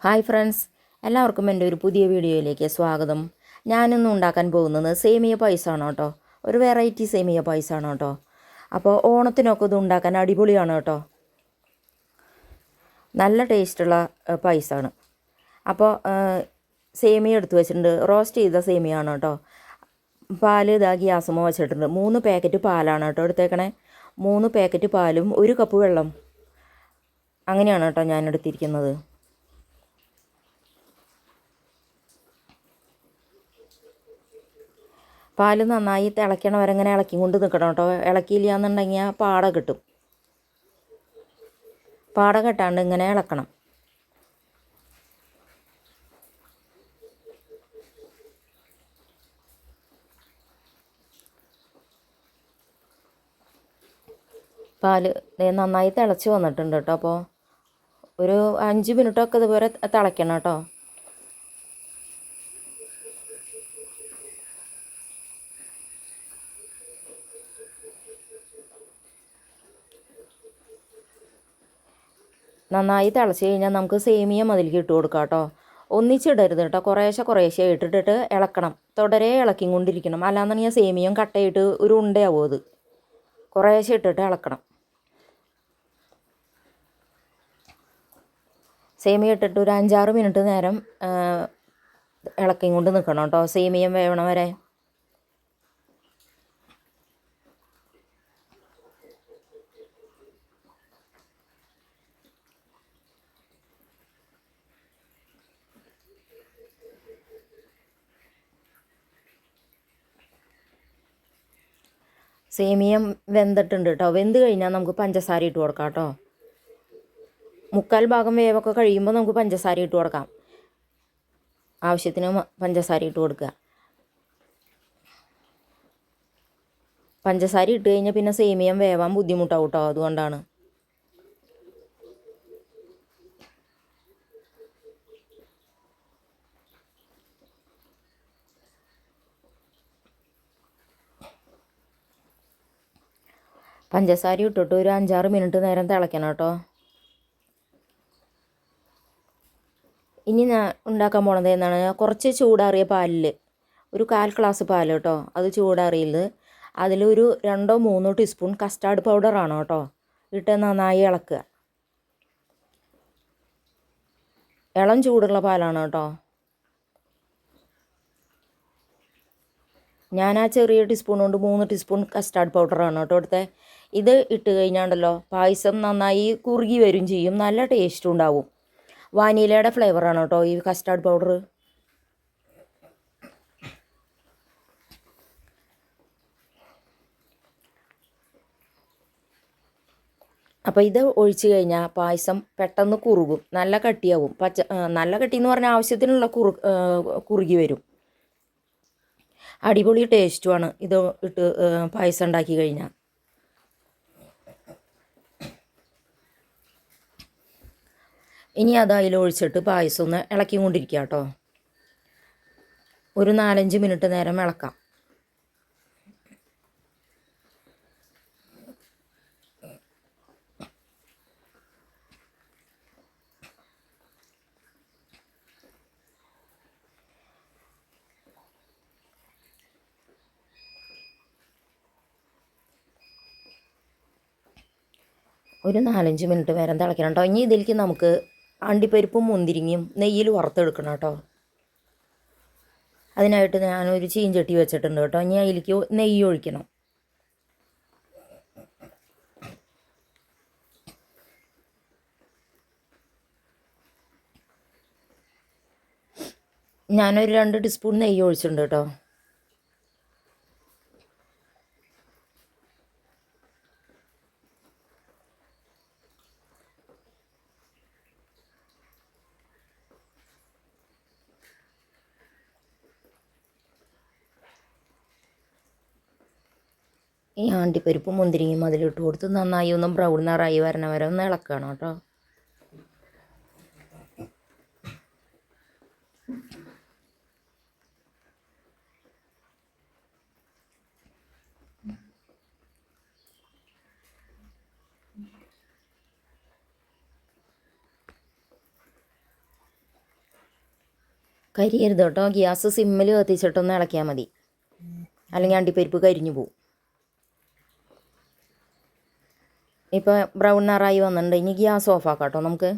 Hi friends, എല്ലാവർക്കും എൻ്റെ ഒരു പുതിയ വീഡിയോയിലേക്ക് സ്വാഗതം. ഞാനിന്ന് ഉണ്ടാക്കാൻ പോകുന്നത് സേമിയ പായസമാണ് കേട്ടോ. ഒരു വെറൈറ്റി സേമിയ പായസമാണ് കേട്ടോ. അപ്പോൾ ഓണത്തിനൊക്കെ ഇത് ഉണ്ടാക്കാൻ അടിപൊളിയാണ് കേട്ടോ. നല്ല ടേസ്റ്റുള്ള പായസമാണ്. അപ്പോൾ സേമിയ എടുത്ത് വെച്ചിട്ടുണ്ട്. റോസ്റ്റ് ചെയ്ത സേമിയാണ് കേട്ടോ. പാല് ഇതാ ഗ്യാസുമ്മ വെച്ചിട്ടുണ്ട്. 3 പാക്കറ്റ് പാലാണ് കേട്ടോ എടുത്തേക്കണേ. 3 പാക്കറ്റ് പാലും 1 കപ്പ് വെള്ളം, അങ്ങനെയാണ് കേട്ടോ ഞാൻ എടുത്തിരിക്കുന്നത്. പാല് നന്നായി തിളയ്ക്കണ വരെ ഇങ്ങനെ ഇളക്കി കൊണ്ട് നിൽക്കണം കേട്ടോ. ഇളക്കിയില്ല എന്നുണ്ടെങ്കിൽ പാട കിട്ടും. പാട കെട്ടാണ്ട് ഇങ്ങനെ ഇളക്കണം. പാല് നന്നായി തിളച്ച് വന്നിട്ടുണ്ട് കേട്ടോ. അപ്പോൾ ഒരു 5 മിനിറ്റൊക്കെ ഇതുപോലെ തിളയ്ക്കണം കേട്ടോ. നന്നായി തിളച്ച് കഴിഞ്ഞാൽ നമുക്ക് സേമിയ മതിലേക്ക് ഇട്ട് കൊടുക്കാം കേട്ടോ. ഒന്നിച്ചിടരുത് കേട്ടോ, കുറേശ്ശെ ഇട്ടിട്ട് ഇളക്കണം. തുടരെ ഇളക്കി കൊണ്ടിരിക്കണം, അല്ലാന്നുണ്ടെങ്കിൽ സേമിയം കട്ടയിട്ട് ഒരു ഉണ്ടയാവും. അത് കുറേശ്ശെ ഇട്ടിട്ട് ഇളക്കണം. സേമിയ ഇട്ടിട്ട് ഒരു 5-6 മിനിറ്റ് നേരം ഇളക്കി കൊണ്ട് നിൽക്കണം കേട്ടോ, സേമിയം വേവണ വരെ. സേമിയം വെന്തിട്ടുണ്ട് കേട്ടോ. വെന്ത് കഴിഞ്ഞാൽ നമുക്ക് പഞ്ചസാര ഇട്ട് കൊടുക്കാം കേട്ടോ. 3/4 ഭാഗം വേവൊക്കെ കഴിയുമ്പോൾ നമുക്ക് പഞ്ചസാര ഇട്ട് കൊടുക്കാം. ആവശ്യത്തിന് പഞ്ചസാര ഇട്ട് കൊടുക്കുക. പഞ്ചസാര ഇട്ട് കഴിഞ്ഞാൽ പിന്നെ സേമിയം വേവാൻ ബുദ്ധിമുട്ടാവും കേട്ടോ. അതുകൊണ്ടാണ്. പഞ്ചസാര ഇട്ടിട്ട് ഒരു 5-6 മിനിറ്റ് നേരം തിളയ്ക്കണം കേട്ടോ. ഇനി ഞാൻ ഉണ്ടാക്കാൻ പോണത് എന്താണ്, കുറച്ച് ചൂടാറിയ പാലിൽ ഒരു 1/4 ഗ്ലാസ് പാൽ കേട്ടോ. അത് ചൂടാറിയത് അതിലൊരു 2-3 ടീസ്പൂൺ കസ്റ്റാർഡ് പൗഡറാണ് കേട്ടോ ഇട്ട് നന്നായി ഇളക്കുക. ഇളം ചൂടുള്ള പാലാണ് കേട്ടോ. ഞാൻ ആ ചെറിയ ടീസ്പൂൺ കൊണ്ട് 3 ടീസ്പൂൺ കസ്റ്റാർഡ് പൗഡറാണ് കേട്ടോ എടുത്തത്. ഇത് ഇട്ട് കഴിഞ്ഞാണ്ടല്ലോ പായസം നന്നായി കുറുകി വരും ചെയ്യും, നല്ല ടേസ്റ്റും ഉണ്ടാവും. വാനിലയുടെ ഫ്ലേവറാണ് കേട്ടോ ഈ കസ്റ്റാർഡ് പൗഡർ. അപ്പോൾ ഇത് ഒഴിച്ച് കഴിഞ്ഞാൽ പായസം പെട്ടെന്ന് കുറുകും, നല്ല കട്ടിയാവും. നല്ല കട്ടി എന്ന് പറഞ്ഞാൽ ആവശ്യത്തിനുള്ള കുറുകി വരും. അടിപൊളി ടേസ്റ്റുമാണ് ഇത് ഇട്ട് പായസം ഉണ്ടാക്കി കഴിഞ്ഞാൽ. ഇനി അത് അതിലൊഴിച്ചിട്ട് പായസം ഒന്ന് ഇളക്കി കൊണ്ടിരിക്കുക കേട്ടോ. ഒരു 4-5 മിനിറ്റ് നേരം ഇളക്കാം. ഒരു 4-5 മിനിറ്റ് നേരം തിളയ്ക്കണം കേട്ടോ. ഇനി ഇതിലേക്ക് നമുക്ക് അണ്ടിപ്പരിപ്പും മുന്തിരിങ്ങയും നെയ്യിൽ വറുത്തെടുക്കണം കേട്ടോ. അതിനായിട്ട് ഞാനൊരു ചീഞ്ചട്ടി വെച്ചിട്ടുണ്ട് കേട്ടോ. ഇനി അതിലേക്ക് നെയ്യ് ഒഴിക്കണം. ഞാനൊരു 2 ടീസ്പൂൺ നെയ്യ് ഒഴിച്ചിട്ടുണ്ട് കേട്ടോ. ഈ അണ്ടിപ്പരിപ്പും മുന്തിരിങ്ങയും അതിലിട്ട് കൊടുത്ത് നന്നായി ഒന്ന് ബ്രൗൺ നിറായി വരണ വരെ ഒന്ന് ഇളക്കണം കേട്ടോ. കരിയരുത് കേട്ടോ. ഗ്യാസ് സിമ്മിൽ കത്തിച്ചിട്ടൊന്ന് ഇളക്കിയാൽ മതി, അല്ലെങ്കിൽ അണ്ടിപ്പരിപ്പ് കരിഞ്ഞു പോവും. ഇപ്പോൾ ബ്രൗൺ നിറായി വന്നിട്ടുണ്ട്. ഇനി ഗ്യാസ് ഓഫാക്കാം കേട്ടോ നമുക്ക്.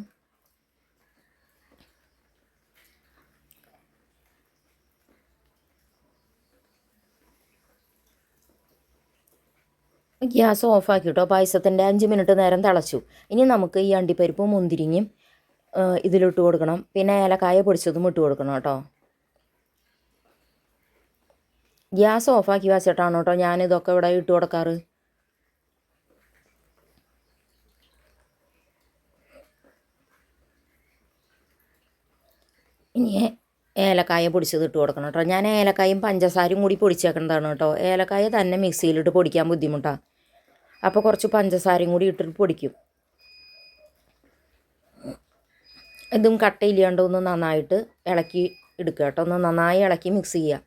ഗ്യാസ് ഓഫാക്കി കേട്ടോ. പായസത്തിൻ്റെ 5 മിനിറ്റ് നേരം തിളച്ചു. ഇനി നമുക്ക് ഈ അണ്ടിപ്പരിപ്പും മുന്തിരിങ്ങയും ഇതിലിട്ട് കൊടുക്കണം. പിന്നെ ഏലക്കായ പൊടിച്ചതും ഇട്ട് കൊടുക്കണം കേട്ടോ. ഗ്യാസ് ഓഫാക്കി വെച്ചിട്ടാണ് കേട്ടോ ഞാനിതൊക്കെ ഇവിടെ ഇട്ട് കൊടുക്കാറ്. ഇനി ഏലക്കായ പൊടിച്ചത് ഇട്ട് കൊടുക്കണം കേട്ടോ. ഞാൻ ഏലക്കായും പഞ്ചസാരയും കൂടി പൊടിച്ചേക്കുന്നതാണ് കേട്ടോ. ഏലക്കായ തന്നെ മിക്സിയിലിട്ട് പൊടിക്കാൻ ബുദ്ധിമുട്ടാണ്. അപ്പോൾ കുറച്ച് പഞ്ചസാരയും കൂടി ഇട്ടിട്ട് പൊടിക്കും. ഇതും കട്ടയില്ലാണ്ട് ഒന്ന് നന്നായിട്ട് ഇളക്കി എടുക്കുക കേട്ടോ. ഒന്ന് നന്നായി ഇളക്കി മിക്സ് ചെയ്യുക.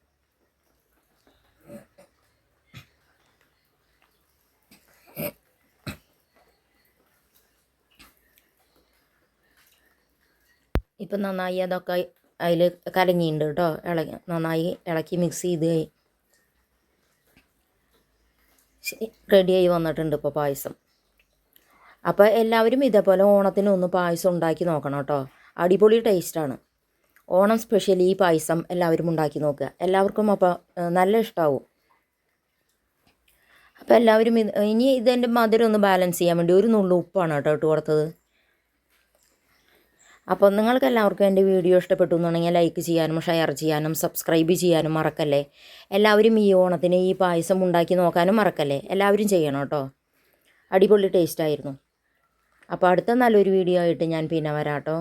ഇപ്പം നന്നായി അതൊക്കെ അതിൽ കലങ്ങിയിട്ടുണ്ട് കേട്ടോ. നന്നായി ഇളക്കി മിക്സ് ചെയ്ത് റെഡിയായി വന്നിട്ടുണ്ട് ഇപ്പോൾ പായസം. അപ്പോൾ എല്ലാവരും ഇതേപോലെ ഓണത്തിന് ഒന്ന് പായസം ഉണ്ടാക്കി നോക്കണം കേട്ടോ. അടിപൊളി ടേസ്റ്റാണ്. ഓണം സ്പെഷ്യൽ ഈ പായസം എല്ലാവരും ഉണ്ടാക്കി നോക്കുക. എല്ലാവർക്കും അപ്പോൾ നല്ല ഇഷ്ടമാവും. അപ്പോൾ എല്ലാവരും ഇനി ഇതിൻ്റെ മധുരം ഒന്ന് ബാലൻസ് ചെയ്യാൻ വേണ്ടി ഒരു നുള്ളു ഉപ്പാണ് കേട്ടോ ഇട്ട് കൊടുത്തത്. അപ്പോൾ നിങ്ങൾക്ക് എല്ലാവർക്കും എൻ്റെ വീഡിയോ ഇഷ്ടപ്പെട്ടു എന്നുണ്ടെങ്കിൽ ലൈക്ക് ചെയ്യാനും ഷെയർ ചെയ്യാനും സബ്സ്ക്രൈബ് ചെയ്യാനും മറക്കല്ലേ. എല്ലാവരും ഈ ഓണത്തിന് ഈ പായസം ഉണ്ടാക്കി നോക്കാനും മറക്കല്ലേ. എല്ലാവരും ചെയ്യണം കേട്ടോ. അടിപൊളി ടേസ്റ്റായിരുന്നു. അപ്പോൾ അടുത്ത നല്ലൊരു വീഡിയോ ആയിട്ട് ഞാൻ പിന്നെ വരാം കേട്ടോ.